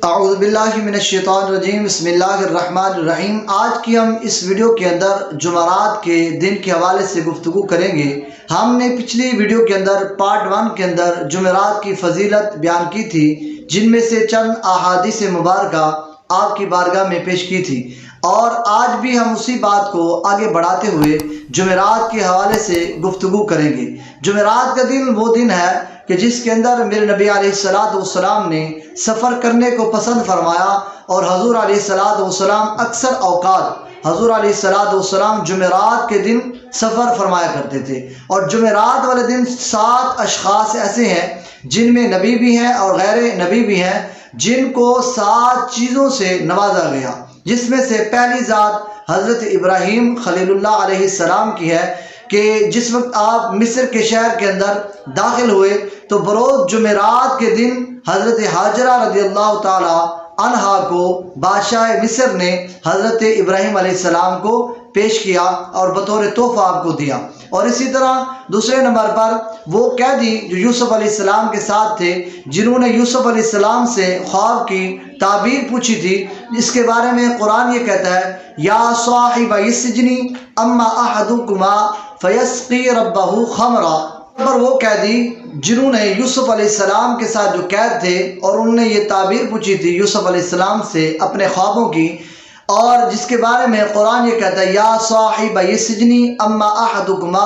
اعوذ باللہ من الشیطان الرجیم، بسم اللہ الرحمن الرحیم۔ آج کی ہم اس ویڈیو کے اندر جمعرات کے دن کے حوالے سے گفتگو کریں گے۔ ہم نے پچھلی ویڈیو کے اندر پارٹ 1 کے اندر جمعرات کی فضیلت بیان کی تھی، جن میں سے چند احادیث مبارکہ آپ کی بارگاہ میں پیش کی تھی، اور آج بھی ہم اسی بات کو آگے بڑھاتے ہوئے جمعرات کے حوالے سے گفتگو کریں گے۔ جمعرات کا دن وہ دن ہے کہ جس کے اندر میرے نبی علیہ السلام نے سفر کرنے کو پسند فرمایا، اور حضور علیہ السلام اکثر اوقات حضور علیہ السلام جمعرات کے دن سفر فرمایا کرتے تھے۔ اور جمعرات والے دن 7 اشخاص ایسے ہیں جن میں نبی بھی ہیں اور غیر نبی بھی ہیں، جن کو 7 چیزوں سے نوازا گیا، جس میں سے پہلی ذات حضرت ابراہیم خلیل اللہ علیہ السلام کی ہے کہ جس وقت آپ مصر کے شہر کے اندر داخل ہوئے تو بروز جمعرات کے دن حضرت حاجرہ رضی اللہ تعالی عنہا کو بادشاہ مصر نے حضرت ابراہیم علیہ السلام کو پیش کیا اور بطور تحفہ آپ کو دیا۔ اور اسی طرح دوسرے نمبر پر وہ قیدی جو یوسف علیہ السلام کے ساتھ تھے، جنہوں نے یوسف علیہ السلام سے خواب کی تعبیر پوچھی تھی، اس کے بارے میں قرآن یہ کہتا ہے، یا صاحب السجن اما احدکما فیسقی ربہ خمرا۔ پر وہ قیدی جنہوں نے یوسف علیہ السلام کے ساتھ جو قید تھے اور انہوں نے یہ تعبیر پوچھی تھی یوسف علیہ السلام سے اپنے خوابوں کی، اور جس کے بارے میں قرآن یہ کہتا ہے، یا صاحب السجن اما احدکما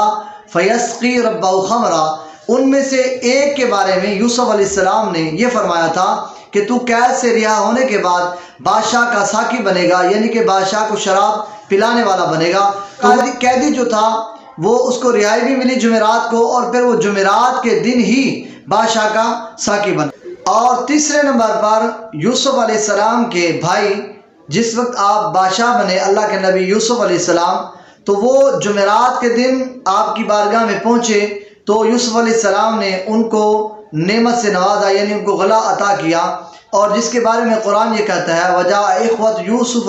فیسقی ربہ خمرا۔ ان میں سے ایک کے بارے میں یوسف علیہ السلام نے یہ فرمایا تھا کہ تو قید سے رہا ہونے کے بعد بادشاہ کا ساقی بنے گا، یعنی کہ بادشاہ کو شراب پلانے والا بنے گا۔ قیدی جو تھا وہ اس کو رہائی بھی ملی جمعرات کو، اور پھر وہ جمعرات کے دن ہی بادشاہ کا ساقی بنا۔ اور تیسرے نمبر پر یوسف علیہ السلام کے بھائی، جس وقت آپ بادشاہ بنے اللہ کے نبی یوسف علیہ السلام، تو وہ جمعرات کے دن آپ کی بارگاہ میں پہنچے تو یوسف علیہ السلام نے ان کو نعمت سے نوازا، یعنی ان کو غلہ عطا کیا، اور جس کے بارے میں قرآن یہ کہتا ہے، وَجَاءَ إِخْوَةُ يُوسُفَ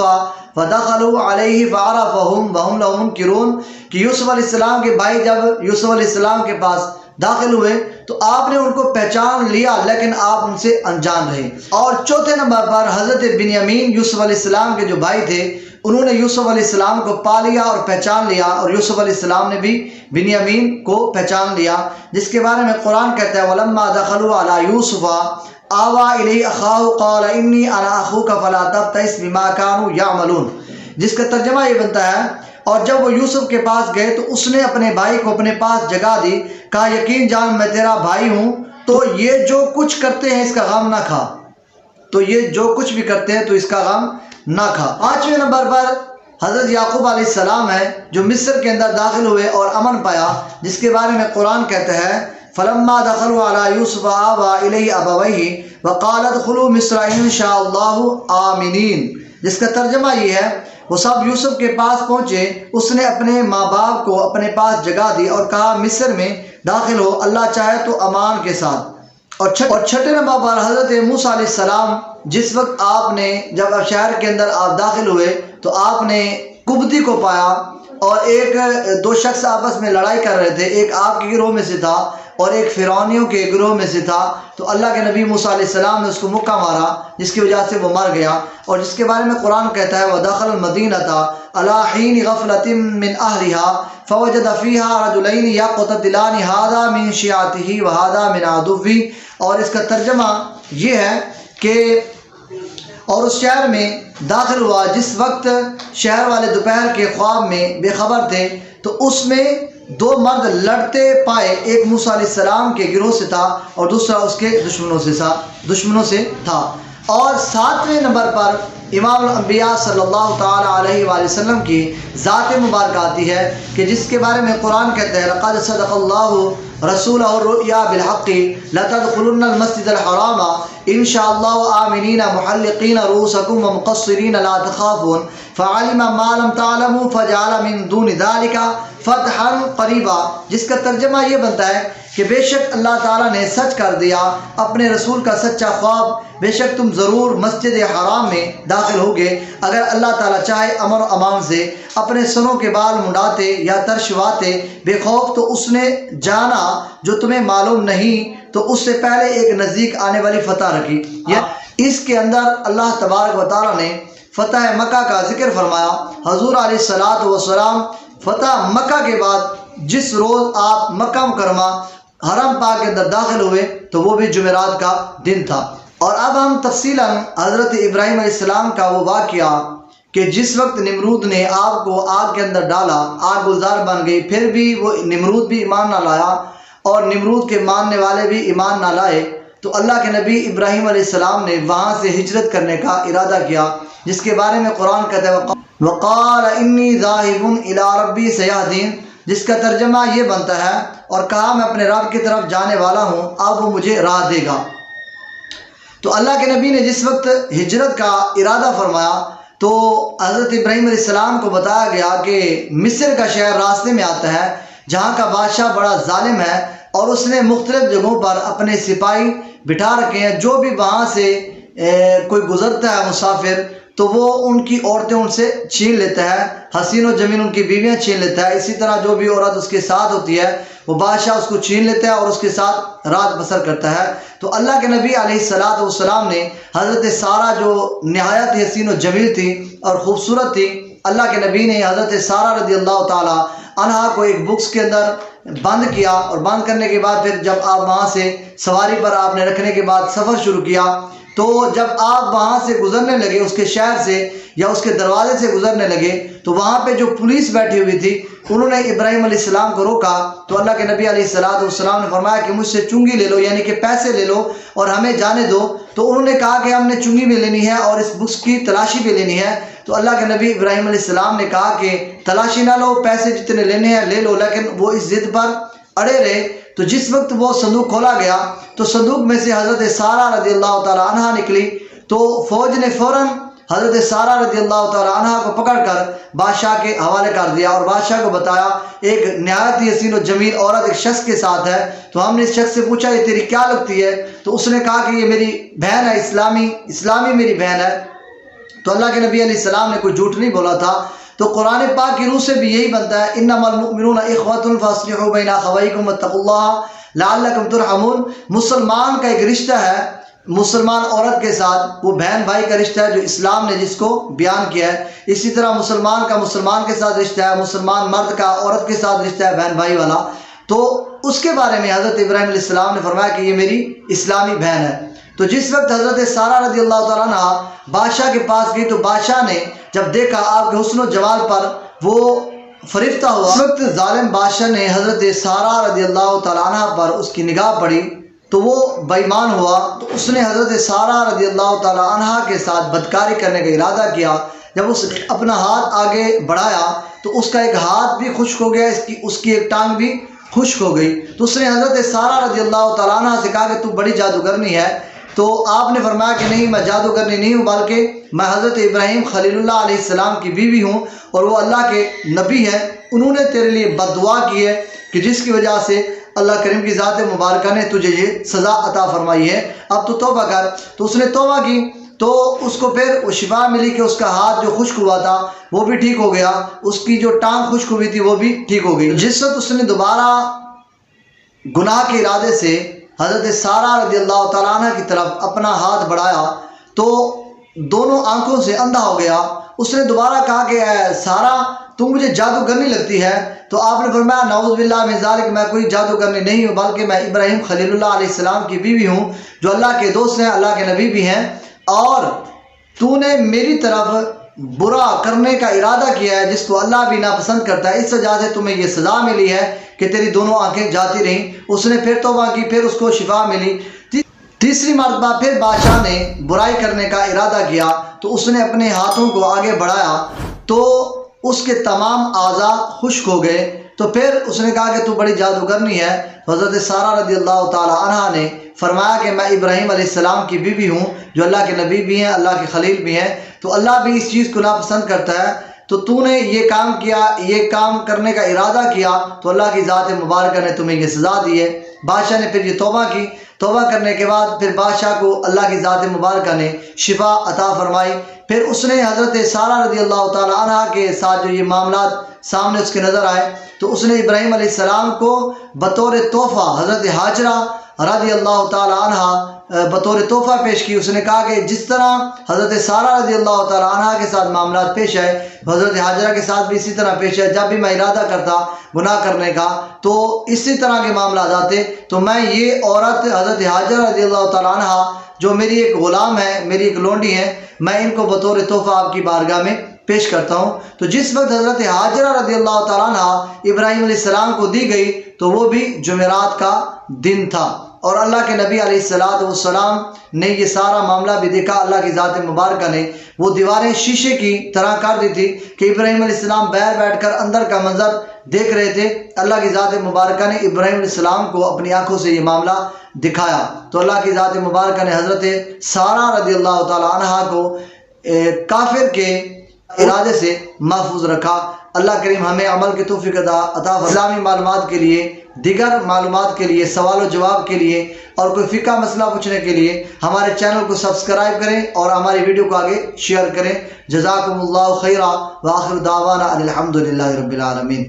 فَدَخَلُوا عَلَيْهِ فَعَرَفَهُمْ وَهُمْ لَهُ مُنْكِرُونَ کہ یوسف علیہ السلام کے بھائی جب یوسف علیہ السلام کے پاس داخل ہوئے تو آپ نے ان کو پہچان لیا، لیکن آپ ان سے انجان رہے۔ اور چوتھے نمبر پر حضرت بنیامین یوسف علیہ السلام کے جو بھائی تھے، انہوں نے یوسف علیہ السلام کو پا لیا اور پہچان لیا، اور یوسف علیہ السلام نے بھی بنیامین کو پہچان لیا، جس کے بارے میں قرآن کہتا ہے، وَلَمَّا دَخَلُوا عَلَى يُوسُفَ آوَى إِلَيْهِ أَخَاهُ قَالَ إِنِّي أَنَا أَخُوكَ فَلَا تَبْتَئِسْ بِمَا كَانُوا يَعْمَلُونَ، جس کا ترجمہ یہ بنتا ہے، اور جب وہ یوسف کے پاس گئے تو اس نے اپنے بھائی کو اپنے پاس جگہ دی، کہا یقین جان میں تیرا بھائی ہوں، تو یہ جو کچھ کرتے ہیں اس کا غم نہ کھا، تو یہ جو کچھ بھی کرتے ہیں تو اس کا غم نہ کھا۔ 5ویں نمبر پر حضرت یعقوب علیہ السلام ہے جو مصر کے اندر داخل ہوئے اور امن پایا، جس کے بارے میں قرآن کہتا ہے، فَلَمَّا دَخَلُوا عَلَى يُوسُفَ آوَى إِلَيْهِ أَبَوَيْهِ وَقَالَ ادْخُلُوا مِصْرَ إِن شَاءَ اللَّهُ آمِنِينَ، جس کا ترجمہ یہ ہے، وہ سب یوسف کے پاس پہنچے، اس نے اپنے ماں باپ کو اپنے پاس جگہ دی اور کہا مصر میں داخل ہو، اللہ چاہے تو امان کے ساتھ۔ اور چھٹے نمبر پر حضرت موسیٰ علیہ السلام، جس وقت آپ نے جب شہر کے اندر آپ داخل ہوئے تو آپ نے کبتی کو پایا، اور دو شخص آپس میں لڑائی کر رہے تھے، ایک آپ کے گروہ میں سے تھا اور ایک فرعونیوں کے گروہ میں سے تھا، تو اللہ کے نبی موسیٰ علیہ السلام نے اس کو مکہ مارا، جس کی وجہ سے وہ مر گیا، اور جس کے بارے میں قرآن کہتا ہے، وَدَخَلَ الْمَدِينَةَ عَلَىٰ حِينِ غَفْلَةٍ مِّنْ أَهْلِهَا فَوَجَدَ فِيهَا رَجُلَيْنِ يَقْتَتِلَانِ هَٰذَا مِنْ شِيعَتِهِ وَهَٰذَا مِنْ عَدُوِّهِ، اور اس کا ترجمہ یہ ہے کہ اور اس شہر میں داخل ہوا جس وقت شہر والے دوپہر کے خواب میں بے خبر تھے، تو اس میں 2 مرد لڑتے پائے، ایک موسیٰ علیہ السلام کے گروہ سے تھا اور دوسرا اس کے دشمنوں سے تھا۔ اور 7ویں نمبر پر امام الانبیاء صلی اللہ تعالی علیہ وآلہ وسلم کی ذات مبارکہ آتی ہے کہ جس کے بارے میں قرآن کہتا ہے، لَقَدْ صَدَقَ اللَّهُ رَسُولَهُ الرُّؤْيَا بِالْحَقِّ لَتَدْخُلُنَّ الْمَسْجِدَ الْحَرَامَ إِن شَاءَ اللَّهُ آمِنِينَ مُحَلِّقِينَ رُءُوسَكُمْ وَمُقَصِّرِينَ لَا تَخَافُونَ فَعَلِمَ مَا لَمْ تَعْلَمُوا فَجَعَلَ مِن دُونِ ذَلِكَ فَتْحًا قَرِيبًا، جس کا ترجمہ یہ بنتا ہے کہ بے شک اللہ تعالیٰ نے سچ کر دیا اپنے رسول کا سچا خواب، بے شک تم ضرور مسجد حرام میں داخل ہوگے اگر اللہ تعالیٰ چاہے امن و امان سے، اپنے سنوں کے بال منڈاتے یا ترشواتے بے خوف، تو اس نے جانا جو تمہیں معلوم نہیں، تو اس سے پہلے ایک نزدیک آنے والی فتح رکھی۔ اس کے اندر اللہ تبارک و تعالیٰ نے فتح مکہ کا ذکر فرمایا۔ حضور علیہ الصلاۃ والسلام فتح مکہ کے بعد جس روز آپ مکہ مکرمہ حرم پاک کے اندر داخل ہوئے تو وہ بھی جمعرات کا دن تھا۔ اور اب ہم تفصیلاً حضرت ابراہیم علیہ السلام کا وہ واقعہ کہ جس وقت نمرود نے آپ کو آگ کے اندر ڈالا، آگ گلزار بن گئی، پھر بھی وہ نمرود بھی ایمان نہ لایا اور نمرود کے ماننے والے بھی ایمان نہ لائے، تو اللہ کے نبی ابراہیم علیہ السلام نے وہاں سے ہجرت کرنے کا ارادہ کیا، جس کے بارے میں قرآن کہتا ہے وقال انی ذاہب الی ربی سیہدین، جس کا ترجمہ یہ بنتا ہے اور کہا میں اپنے رب کی طرف جانے والا ہوں، اب وہ مجھے راہ دے گا۔ تو اللہ کے نبی نے جس وقت ہجرت کا ارادہ فرمایا تو حضرت ابراہیم علیہ السلام کو بتایا گیا کہ مصر کا شہر راستے میں آتا ہے، جہاں کا بادشاہ بڑا ظالم ہے اور اس نے مختلف جگہوں پر اپنے سپاہی بٹھا رکھے ہیں، جو بھی وہاں سے کوئی گزرتا ہے مسافر تو وہ ان کی عورتیں ان سے چھین لیتا ہے، حسین و جمیل ان کی بیویاں چھین لیتا ہے، اسی طرح جو بھی عورت اس کے ساتھ ہوتی ہے وہ بادشاہ اس کو چھین لیتا ہے اور اس کے ساتھ رات بسر کرتا ہے۔ تو اللہ کے نبی علیہ الصلاۃ والسلام نے حضرت سارہ جو نہایت حسین و جمیل تھی اور خوبصورت تھی، اللہ کے نبی نے حضرت سارہ رضی اللہ تعالی عنہا کو ایک بکس کے اندر بند کیا، اور بند کرنے کے بعد پھر جب آپ وہاں سے سواری پر آپ نے رکھنے کے بعد سفر شروع کیا، تو جب آپ وہاں سے گزرنے لگے، اس کے شہر سے یا اس کے دروازے سے گزرنے لگے، تو وہاں پہ جو پولیس بیٹھی ہوئی تھی انہوں نے ابراہیم علیہ السلام کو روکا، تو اللہ کے نبی علیہ الصلاۃ والسلام نے فرمایا کہ مجھ سے چنگی لے لو، یعنی کہ پیسے لے لو اور ہمیں جانے دو۔ تو انہوں نے کہا کہ ہم نے چنگی بھی لینی ہے اور اس بکس کی تلاشی بھی لینی ہے۔ تو اللہ کے نبی ابراہیم علیہ السلام نے کہا کہ تلاشی نہ لو، پیسے جتنے لینے ہیں لے لو، لیکن وہ اس ضد پر اڑے رہے۔ تو جس وقت وہ صندوق کھولا گیا تو صندوق میں سے حضرت سارہ رضی اللہ تعالی عنہا نکلی، تو فوج نے فوراً حضرت سارہ رضی اللہ تعالی عنہا کو پکڑ کر بادشاہ کے حوالے کر دیا اور بادشاہ کو بتایا ایک نہایت ہی حسین و جمیل عورت ایک شخص کے ساتھ ہے۔ تو ہم نے اس شخص سے پوچھا یہ تیری کیا لگتی ہے؟ تو اس نے کہا کہ یہ میری بہن ہے، اسلامی میری بہن ہے۔ تو اللہ کے نبی علیہ السلام نے کوئی جھوٹ نہیں بولا تھا۔ تو قرآن پاک کی روح سے بھی یہی بنتا ہے انما المؤمنون اخوۃ فاصلحوا بین اخویکم واتقوا اللہ لعلکم ترحمون۔ مسلمان کا ایک رشتہ ہے مسلمان عورت کے ساتھ، وہ بہن بھائی کا رشتہ ہے جو اسلام نے جس کو بیان کیا ہے۔ اسی طرح مسلمان کا مسلمان کے ساتھ رشتہ ہے، مسلمان مرد کا عورت کے ساتھ رشتہ ہے بہن بھائی والا۔ تو اس کے بارے میں حضرت ابراہیم علیہ السلام نے فرمایا کہ یہ میری اسلامی بہن ہے۔ تو جس وقت حضرت سارہ رضی اللہ تعالیٰ عنہ بادشاہ کے پاس گئی تو بادشاہ نے جب دیکھا آپ کے حسن و جمال پر وہ فریفتہ ہوا، اس وقت ظالم بادشاہ نے حضرت سارہ رضی اللہ تعالیٰ عنہ پر اس کی نگاہ پڑی تو وہ بے ایمان ہوا۔ تو اس نے حضرت سارہ رضی اللہ تعالیٰ عنہ کے ساتھ بدکاری کرنے کا ارادہ کیا۔ جب اس نے اپنا ہاتھ آگے بڑھایا تو اس کا ایک ہاتھ بھی خشک ہو گیا، اس کی ایک ٹانگ بھی خشک ہو گئی۔ تو اس نے حضرت سارہ رضی اللہ تعالیٰ عنہ سے کہا کہ تو بڑی جادوگرنی ہے۔ تو آپ نے فرمایا کہ نہیں، میں جادوگرنی نہیں ہوں، بلکہ میں حضرت ابراہیم خلیل اللہ علیہ السلام کی بیوی ہوں اور وہ اللہ کے نبی ہیں، انہوں نے تیرے لیے بد دعا کی ہے کہ جس کی وجہ سے اللہ کریم کی ذات مبارکہ نے تجھے یہ سزا عطا فرمائی ہے، اب تو توبہ کر۔ تو اس نے توبہ کی تو اس کو پھر وہ شفا ملی کہ اس کا ہاتھ جو خشک ہوا تھا وہ بھی ٹھیک ہو گیا، اس کی جو ٹانگ خشک ہوئی تھی وہ بھی ٹھیک ہو گئی۔ جس وقت اس نے دوبارہ گناہ کے ارادے سے حضرت سارہ رضی اللہ تعالیٰ عنہ کی طرف اپنا ہاتھ بڑھایا تو دونوں آنکھوں سے اندھا ہو گیا۔ اس نے دوبارہ کہا کہ اے سارہ تم مجھے جادوگرنی لگتی ہے۔ تو آپ نے فرمایا نعوذ باللہ من ذالک، میں کوئی جادوگرنی نہیں ہوں، بلکہ میں ابراہیم خلیل اللہ علیہ السلام کی بیوی ہوں جو اللہ کے دوست ہیں، اللہ کے نبی بھی ہیں، اور تو نے میری طرف برا کرنے کا ارادہ کیا ہے جس کو اللہ بھی ناپسند کرتا ہے، اس وجہ سے تمہیں یہ سزا ملی ہے کہ تیری دونوں آنکھیں جاتی رہیں۔ اس نے پھر توبہ کی، پھر اس کو شفا ملی۔ تیسری مرتبہ پھر بادشاہ نے برائی کرنے کا ارادہ کیا تو اس نے اپنے ہاتھوں کو آگے بڑھایا تو اس کے تمام اعضاء خشک ہو گئے۔ تو پھر اس نے کہا کہ تو بڑی جادوگرنی ہے۔ حضرت سارہ رضی اللہ تعالی عنہا نے فرمایا کہ میں ابراہیم علیہ السلام کی بیوی ہوں جو اللہ کے نبی بھی ہیں، اللہ کے خلیل بھی ہیں، تو اللہ بھی اس چیز کو ناپسند کرتا ہے، تو نے یہ کام کیا، یہ کام کرنے کا ارادہ کیا تو اللہ کی ذات مبارکہ نے تمہیں یہ سزا دی ہے۔ بادشاہ نے پھر یہ توبہ کی، توبہ کرنے کے بعد پھر بادشاہ کو اللہ کی ذات مبارکہ نے شفا عطا فرمائی۔ پھر اس نے حضرت سارہ رضی اللہ تعالی عنہ کے ساتھ جو یہ معاملات سامنے اس کے نظر آئے تو اس نے ابراہیم علیہ السلام کو بطور تحفہ حضرت ہاجرہ رضی اللہ تعالی عنہ بطور تحفہ پیش کی. اس نے کہا کہ جس طرح حضرت سارہ رضی اللہ تعالی عنہ کے ساتھ معاملات پیش آئے حضرت حاجرہ کے ساتھ بھی اسی طرح پیش آئے. جب بھی میں ارادہ کرتا گناہ کرنے کا تو اسی طرح کے معاملات آتے تو میں یہ عورت حضرت حاجرہ رضی اللہ تعالی عنہ جو میری ایک غلام ہے, میری ایک لونڈی ہے, میں ان کو بطور تحفہ آپ کی بارگاہ میں پیش کرتا ہوں. تو جس وقت حضرت حاجرہ رضی اللہ تعالیٰ عنہ ابراہیم علیہ السلام کو دی گئی تو وہ بھی جمعرات کا دن تھا, اور اللہ کے نبی علیہ السلام نے یہ سارا معاملہ بھی دیکھا. اللہ کی ذات مبارکہ نے وہ دیواریں شیشے کی طرح کر دی تھی کہ ابراہیم علیہ السلام باہر بیٹھ کر اندر کا منظر دیکھ رہے تھے. اللہ کی ذات مبارکہ نے ابراہیم علیہ السلام کو اپنی آنکھوں سے یہ معاملہ دکھایا. تو اللہ کی ذات مبارکہ نے حضرت سارہ رضی اللہ تعالیٰ عنہ کو کافر کے ارادے سے محفوظ رکھا. اللہ کریم ہمیں عمل کی توفیق عطا فرمائے. اسلامی معلومات کے لیے, دیگر معلومات کے لیے, سوال و جواب کے لیے اور کوئی فقہ مسئلہ پوچھنے کے لیے ہمارے چینل کو سبسکرائب کریں اور ہماری ویڈیو کو آگے شیئر کریں. جزاکم اللہ خیرا وآخر دعوانا الحمدللہ رب العالمین.